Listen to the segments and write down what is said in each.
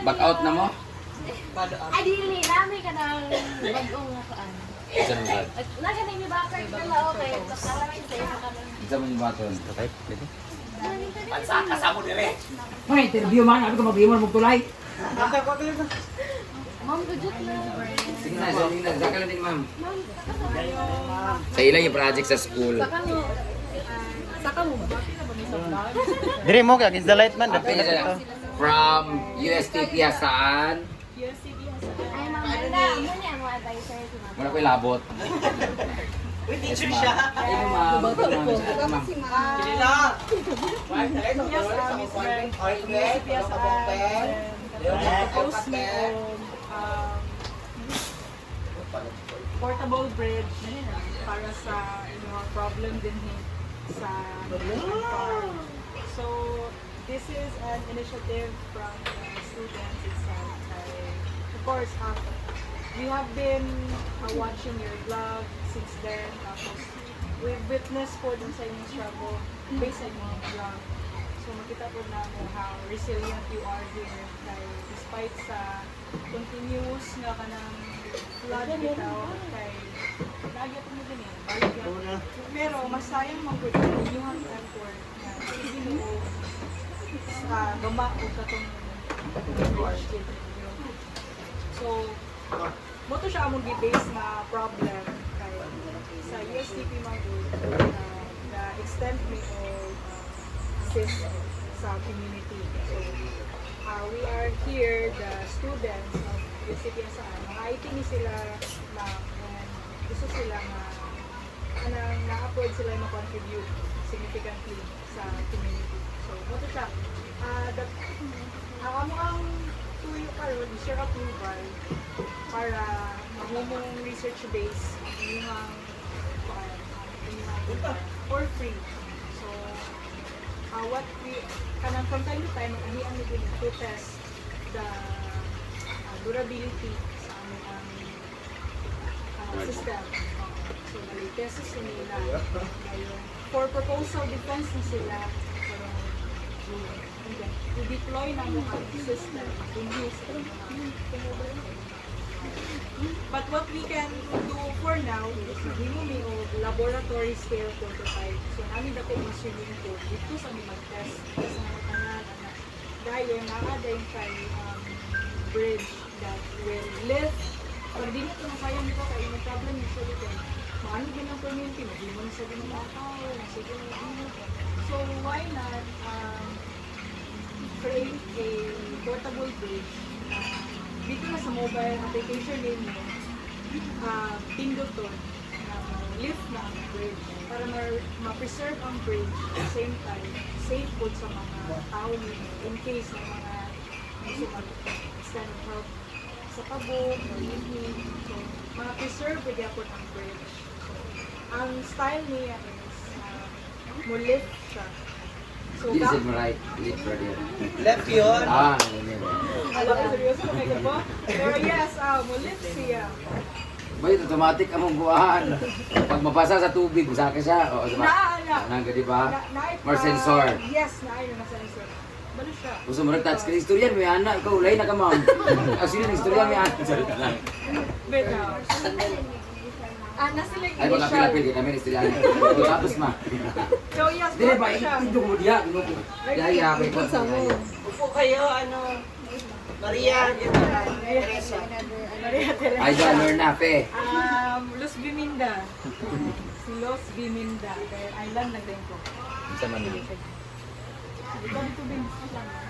Back out na mo? Ay, dili. Nami ka ng bagong nakaan. Isa mo sad. Nasa na yung bakar ka na okay. Nakaramay sa'yo ka na. Isa mo yung baton. Okay, pwede. May interview man, ano ka mag-iwan mo tulay? Ma'am, gudjot na. Sige na, so yung nagdakalan din ma'am. Sa ilang yung project sa school. Saka mo ba? Dire mo kay against the light man. Apil na siya. From USTP saan? Ay, ma'am, ganda. Amo niya ang mga advisor. Wala ko ilabot. Yes, ma'am. Ayun, ma'am. Ma'am. Post me on portable bridge para sa problem din sa farm. So this is an initiative from the students itself. Of course, we have been watching your vlog since then. Tapos we've witnessed po dun sa inyong struggle based sa inyong vlog. So makita po na mo how resilient you are here dahil despite sa continuous nga ka ng flood bitaw kay lagi po mo din balik yan. Pero mas sayang mag-work yung inyong effort na ibinuo sa gama o katong so mo to siya among gi-base na problem kay sa USTP Magud na extend me o assist sa community. So, we are here, the students of USTP saan, mga IT ni sila na gusto sila na-upload sila ma-contribute significantly sa community. So, ito siya. Ang tuyo karon i-share approval para mahumong research base yung for free. So, what we kanang from time to time ang to test the durability sa aming system. So, test nila for proposal defense na sila i-deploy na mo ang system in use. But what we can do for now is hinumi o laboratory scale prototype. So namin dako yung swimming pool dito sa mga mag-test sa mga tanan dahil nakadayon kay bridge that will lift. Pag di na ito nasayang nito kaya may problem yung sa dito. Maano din ang community, hindi mo na sa dinamakaw, sige na ano. So why not create a portable bridge dito na sa mobile application ninyo, pinduton lift na ang bridge para ma-preserve ang bridge at the same time safe po sa mga tao ninyo in case na mga gusto mag-extend of help sa pabok or evening. So, ma-preserve bigyan po ang bridge. So, ang style niya is mo-lift siya. So, This is right. Lift right here. Left yun. Yun yun. alam ko seryoso na kayo po? Pero yes, mo-lift siya. Ba ito, automatic among buwahan. Pag mapasa sa tubig, usaka siya. O, diba? Nangga, diba? More sensor. Yes, naayun na sensor. Balo siya. Gusto mo rin-touchscreen. Istoryan, may anak. Ikaw, ulay na ka, ma'am. Actually, istoryan, may anak. Sorry ka lang. Bitaw. Nasa like Ay, wala initial. pila-pili. Kami istoryan. O, tapos, ma. So yes, Dili ba, balo siya. ito ko diya. Yaya, kay ko. Upo kayo, Maria, Teresa. Maria Teresa. Ay, dollar na, pe. Los Biminda. Si Los Biminda. Kaya island na din ko. Sa man. Ay,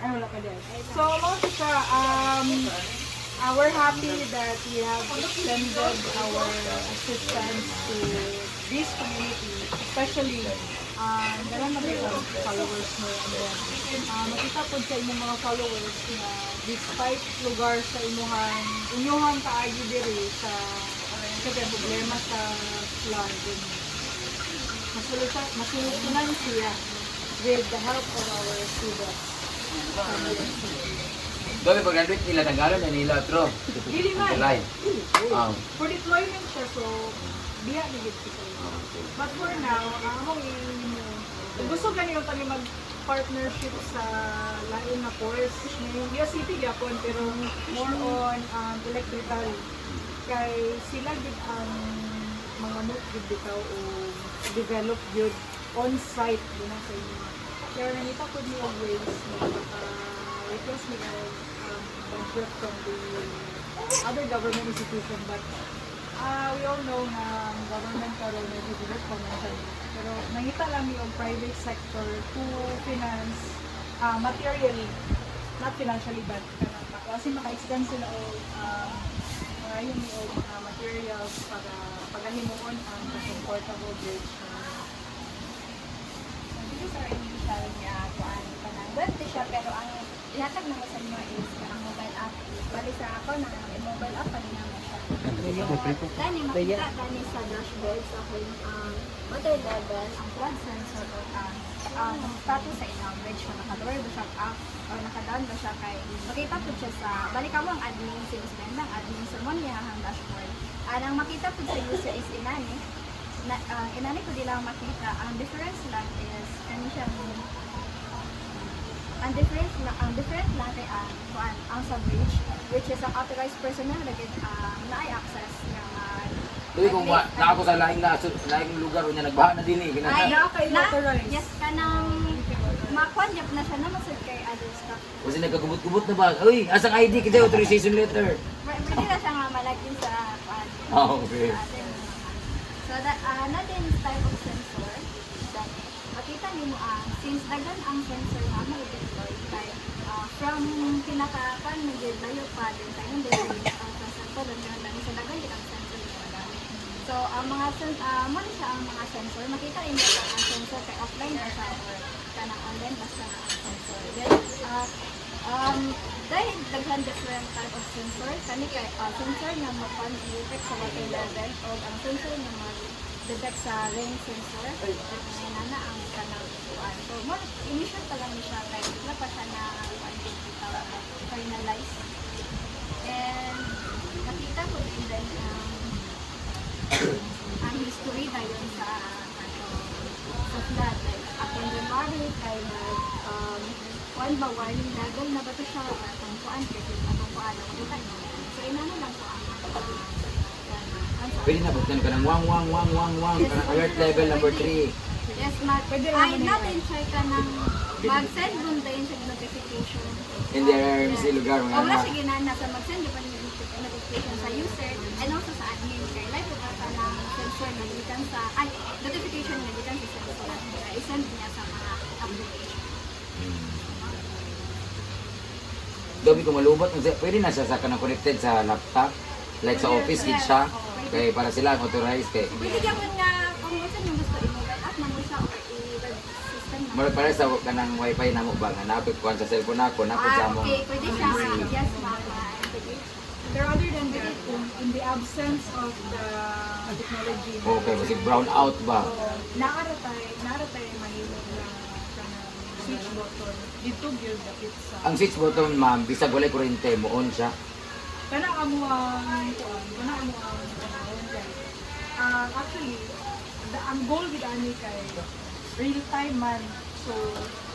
wala pa din. So, also siya, we're happy that we have extended our assistance to this community, especially dalang na yung followers mo. And then, makita po sa inyong mga followers na despite lugar sa inyuhan kaayo diri sa problema sa flood, masulutunan siya with the help of our students. Doon, pag graduate nila, tanggalan na nila, tro. Dili man. Line. For deployment siya, so biya ni gid siya. But for now, kung gusto ganito kami partnership sa lain na course. May USCP gyapon pero more on electrical. Kay sila gid ang mga note gid bitaw o develop gid on-site din sa inyo. Kaya nangita po ni always na request me budget from the other government institution, but we all know na government karon may budget commission. Pero nangita lang yung private sector to finance materially, not financially, but kasi maka-extend sila o ngayon yung mga materials para pagahimuon ang comfortable bridge. Hindi sa initial niya kuan kanang web siya pero ang ihatag na sa inyo is ang mobile app. Bali sa ako na mobile app pa din naman siya. Dani makita dani sa dashboard sa akong water level, ang flood sensor o ang status sa ilang bridge kung naka-lower ba siya up o naka-down ba siya kay makita po siya sa balik mo ang admin sinisend ang admin sa mo niya ang dashboard. Ang makita po sa user is inani inani ko di lang makita. Ang difference lang is ano siya ang different lang kay ang sa bridge which is ang authorized personnel lagi na ay access ng Tuwi kung na ako sa laing lugar unya nagbaha na dinhi ay kinata. yes kanang makuan jud na siya na masud kay other stuff. Kasi nagkagubot-gubot na ba? Uy, asang ID kita authorization letter. Pwede na siya nga malagin sa Okay. So that natin type of sensor that makita nimo since dagan ang sensor na mo deploy kay from pinaka-kan medyo pa din tayo din sa sample lang sa dagan din ang sensor na magamit. So ang mga mo siya ang mga sensor makita niyo ang sensor kay offline ba siya or kanang online ba siya ang sensor. Then dahil daghan different type of sensor kani kay sensor nga mag-detect sa water level o ang sensor nga mag-detect sa rain sensor nana ang kanang kuan. So more initial pa lang siya kay wala pa siya na finalize. And nakita ko din then ang history dayon sa flood like upon January kay kuan ba warning level na ba to siya atong kuan kasi atong kuan nakita niyo. So inano lang ko ang Pwede na buktan ka ng wang kanang alert level number 3. yes, ay natin check ka ng mag-send dun tayo sa notification. In their lugar O wala mga siya ginana sa mag-send pa yung notification sa user and also sa admin kay like ko ka ng sensor na gikan sa notification na gikan sa sensor i-send niya sa mga application. Dobi ko malubot, pwede na siya sa kanang connected sa laptop, like sa office gid siya, kay para sila ang authorized kay. Pwede gyapon nga kung unsa yung gusto i-mobile app na mo siya or i-web system na. Mura para sa kanang wifi namo ba nga napit kuan sa cellphone nako, napit sa among. Okay, pwede siya. Yes, ma'am. Pero other than that, in the absence of the technology, Okay, kasi brown out ba? naaratay mahilog na kanang switch button. Dito gyud dapit sa Ang switch button ma'am, bisag walay kuryente mo on siya. kana amo ang kuan, kana amo ang panahon kay. Actually, ang goal gid ani kay real time man. So,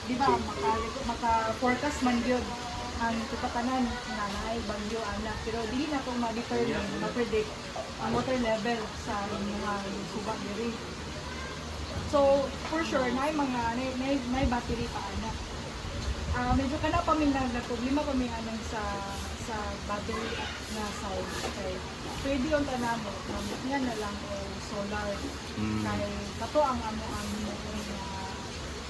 di ba maka-forecast man gyud ang tutakanan na naay bagyo ana pero dili na to ma-determine ma-predict ang water level sa mga suba diri. So, for sure, may battery pa ana. Medyo kana pa min na problema pa min anang sa battery na side. Okay. Pwede yung tanamo, nga na lang o solar. Kay kato ang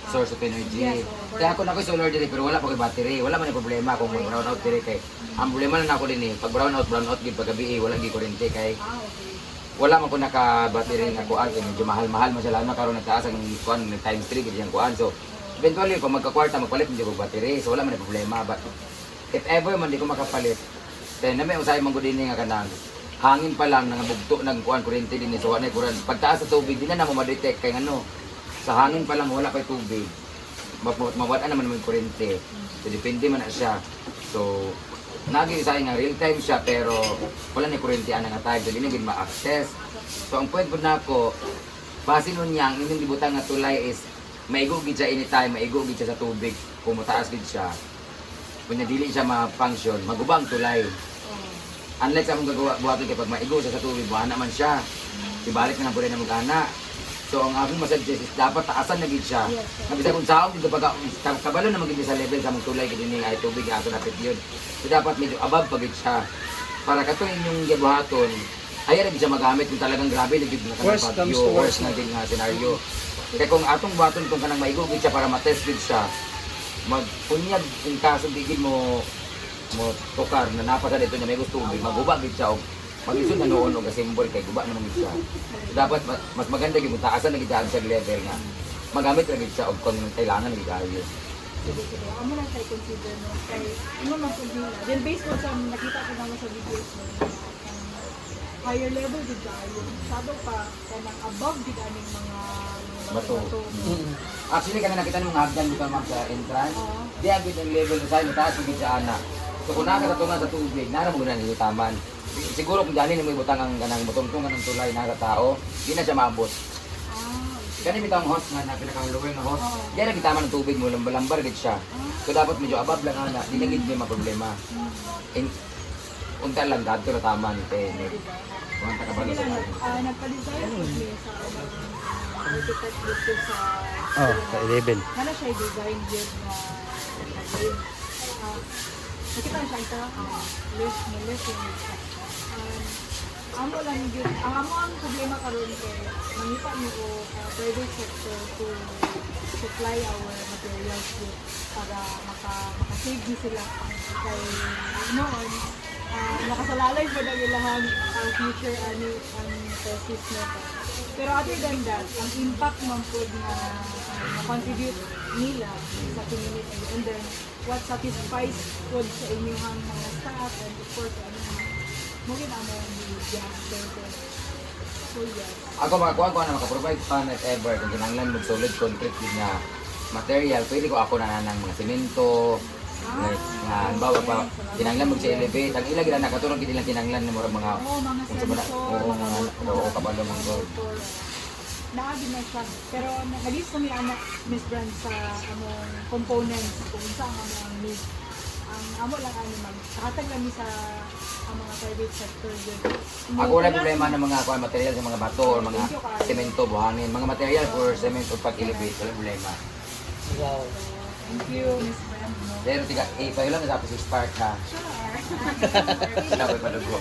Source of energy. Yes, Kaya ako na ko solar diri pero wala pa kay battery. Wala man yung problema kung brown out diri kay. Ang problema na nako din pag brown out gid pag gabi wala gi kuryente kay. okay. Wala man ko naka-battery nga kuan kay medyo mahal-mahal man siya lalo na karon nagtaas ang kuan times 3 gid yang kuan. So eventually kung magka-kwarta magpalit medyo og battery so wala man yung problema but if ever man di ko makapalit then na may usay man gud dinhi nga kanang hangin pa lang nangabugto nang kuan kuryente dinhi so wala kuran pagtaas sa tubig di na mo ma-detect kay ano sa hangin pa lang wala kay tubig mawala naman yung kuryente so depende man na siya so naging sa nga real time siya pero wala ni kuryente ana nga time so dili gid ma-access so ang point po nako base nun yang inyong gibutang nga tulay is maigo gid siya anytime, maigo gid siya sa tubig, kung mataas gid siya. Kung dili siya ma-function, magubang tulay. Unlike sa akong gagawa buhaton kay pag maigo siya sa tubig, buhana man siya. Ibalik na lang po rin na mag-ana. So ang akong masuggest is dapat taasan na gid siya. Nabisa kung saan dito pag kabalo na magiging sa level sa mong tulay gid ni ay tubig ato napit yun. So dapat medyo above pa gid siya. Para kato inyong gibuhaton, ayaw na siya magamit kung talagang grabe na gid na kanang Worst comes pagyo, to worst, worst na din nga scenario. Kaya kung atong buhaton kung kanang maigo gid siya para matest gid siya, magpunyag in kaso di gid mo tukar na napasa dito niya may gusto tubig, maguba gid siya og mag-isod na noon og symbol kay guba naman gid siya. So, dapat mas maganda gid mo taasan na gid siya level nga. Magamit ra gid siya og kung kailangan gid ayo. Sige. Amo lang tayo consider no. Kay imo man pud nila. Then based on sa nakita ko naman sa videos mo, higher level gid tayo. Sado pa kanang above gid aning mga Bato. Actually kanang nakita nimo nga hagdan dito ma'am sa entrance. Di agad ang level sa taas taas gid siya ana. So kung nakakatungan sa tubig, nara mo na taman. Siguro kung dani mo ibutang ang kanang butong-tungan ng tulay na tao, di na siya maabot. Kani bitang host nga na pinakang lower na host. Di na kita man ng tubig mo lambar gid siya. So dapat medyo above lang ana, di na gid may problema. Unta lang dadto na taman kay kuan ta kabalo Sige sa lang, nagpa-design ko niya sa architect dito sa Oh, sa 11. Kana siya design yun na nakita siya ito, list yung amo lang yun, amo ang problema karon kay mangita mo ko private sector to supply our materials yun para makasave din sila kay noon nakasalalay po na ilang future ang thesis na ito. Pero other than that, ang impact man po na contribute nila sa community and then what satisfies po sa inyong mga staff and of course mungkin ang mga so yes. Ako makakuha ko na makaprovide pa na ever kung kinanglan mo solid concrete din nga material, pwede ko ako na ng mga simento, nga halimbawa pa kinanglan mo sa elevate, ang ilang gila nakatulong kinilang kinanglan ng mga kung sa mga oo kabalo ng gold. Naagin na siya. Pero nag-list kami anak Miss Brand sa among components kung saan ang need. Ang amo lang magkakatag lang sa ang mga private sector yun. Ako wala problema ng mga kuha material sa mga bato or mga semento, buhangin, mga material for cement or pag-elevate, wala problema. Wow. Thank you, Miss Brand. No? Pero tiga, payo lang na tapos i-spark ha. Sure. Sinabi pa dugo.